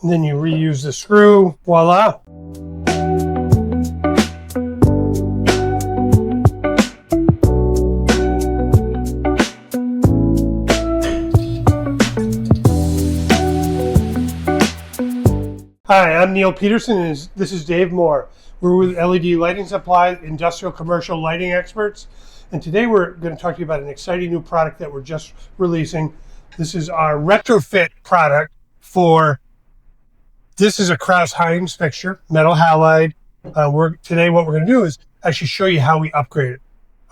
and then you reuse the screw. Voila. Hi, I'm Neil Peterson, and this is Dave Moore. We're with LED Lighting Supply, industrial commercial lighting experts. And today we're going to talk to you about an exciting new product that we're just releasing. This is our retrofit product this is a crouse-hinds fixture, metal halide. Today what we're going to do is actually show you how we upgrade it.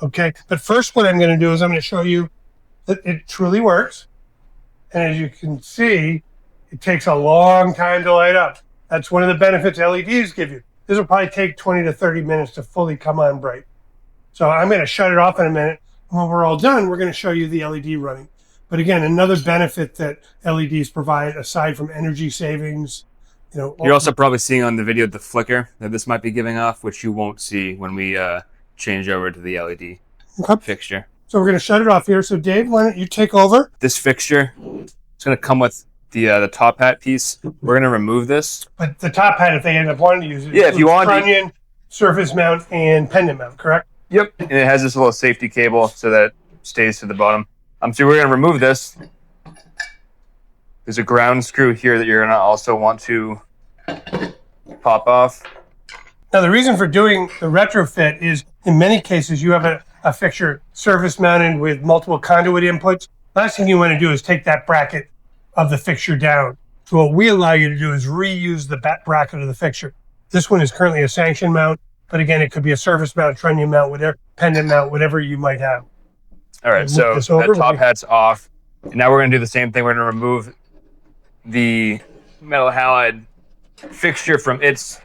Okay, but first what I'm going to do is I'm going to show you that it truly works. And as you can see, it takes a long time to light up. That's one of the benefits LEDs give you. This will probably take 20 to 30 minutes to fully come on bright. So I'm going to shut it off in a minute. When we're all done, we're going to show you the LED running. But again, another benefit that LEDs provide, aside from energy savings, you're also probably seeing on the video the flicker that this might be giving off, which you won't see when we change over to the LED fixture. So we're going to shut it off here. So Dave, why don't you take over? This fixture, it's going to come with the top hat piece. We're going to remove this. But the top hat, if they end up wanting to use it, yeah, if you want trunnion, surface mount, and pendant mount, correct? Yep, and it has this little safety cable so that it stays to the bottom. So we're going to remove this. There's a ground screw here that you're going to also want to pop off. Now, the reason for doing the retrofit is, in many cases, you have a fixture surface mounted with multiple conduit inputs. Last thing you want to do is take that bracket of the fixture down. So what we allow you to do is reuse the bracket of the fixture. This one is currently a sanction mount, but again, it could be a surface mount, trunnion mount, whatever, pendant mount, whatever you might have. All right, so that top hat's off. And now we're going to do the same thing. We're going to remove the metal halide fixture from its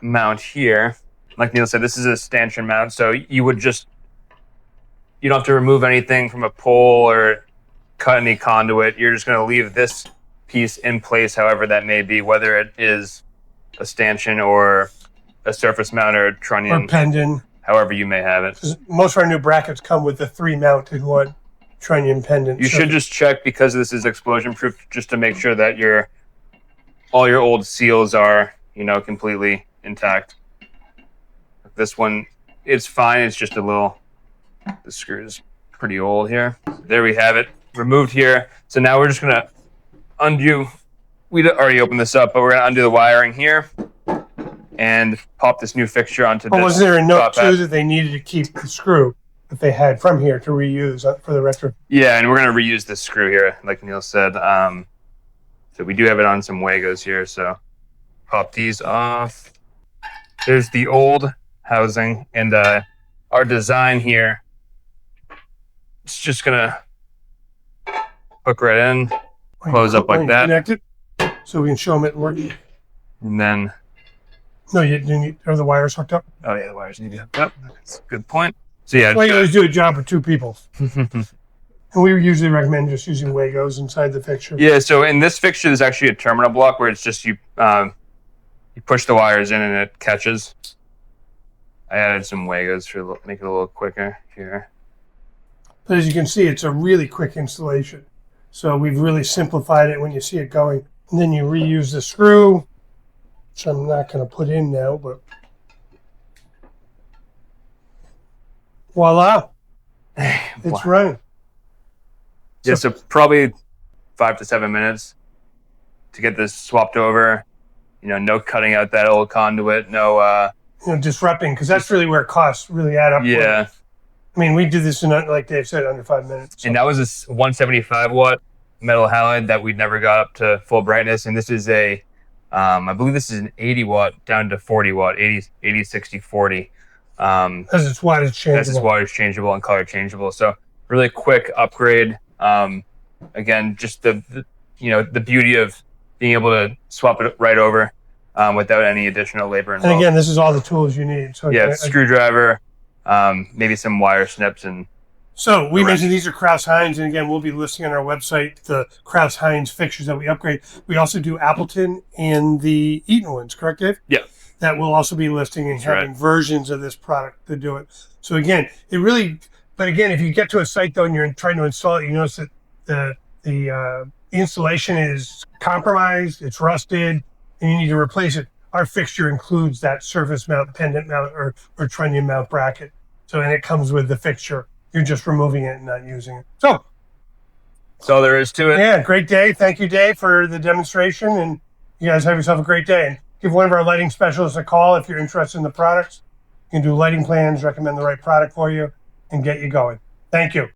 mount here. Like Neil said, this is a stanchion mount, so you don't have to remove anything from a pole or cut any conduit. You're just going to leave this piece in place, however that may be, whether it is a stanchion or a surface mount or a trunnion. Or pendant. However you may have it. Most of our new brackets come with the 3-mounted one, trunnion pendant. You should just check, because this is explosion proof, just to make sure that all your old seals are, completely intact. This one, it's fine. It's just the screw is pretty old here. There we have it. Removed here. So now we're just going to undo. We already opened this up, but we're going to undo the wiring here and pop this new fixture onto this. Was there a note too that they needed to keep the screw that they had from here to reuse for the retro? Yeah, and we're going to reuse this screw here, like Neil said. So we do have it on some Wagos here, so pop these off. There's the old housing, and our design here, it's just going to hook right in, close up like that. Connect it so we can show them it working. And then... No, are the wires hooked up? Oh, yeah, the wires need to be hooked up. That's a good point. So, yeah. Well, you always do a job for 2 people. And we usually recommend just using Wagos inside the fixture. Yeah, so in this fixture, there's actually a terminal block where it's just you push the wires in and it catches. I added some Wagos to make it a little quicker here. But as you can see, it's a really quick installation. So we've really simplified it when you see it going. And then you reuse the screw, which I'm not going to put in now, but voila, it's running. Yeah, so probably 5 to 7 minutes to get this swapped over. No cutting out that old conduit, no disrupting, because that's really where costs really add up. Yeah. I mean, we did this in, like Dave said, under 5 minutes. So. And that was a 175 watt metal halide that we never got up to full brightness. And this is I believe this is an 80 watt down to 40 watt, 80, 60, 40. As its wattage changeable. As its wattage changeable and color changeable. So really quick upgrade. Again, just the beauty of being able to swap it right over without any additional labor involved. And again, this is all the tools you need. So yeah, screwdriver, maybe some wire snips and So we mentioned these are crouse-hinds, and again, we'll be listing on our website the crouse-hinds fixtures that we upgrade. We also do Appleton and the Eaton ones, correct, Dave? Yeah. That will also be listing and having versions of this product to do it. So again, it really, but again, if you get to a site though and you're trying to install it, you notice that the insulation is compromised, it's rusted, and you need to replace it, our fixture includes that surface mount, pendant mount, or trunnion mount bracket. So, and it comes with the fixture. You're just removing it and not using it. So, that's all there is to it. yeah, great day. Thank you, Dave, for the demonstration. And you guys have yourself a great day. And give one of our lighting specialists a call if you're interested in the products. You can do lighting plans, recommend the right product for you, and get you going. Thank you.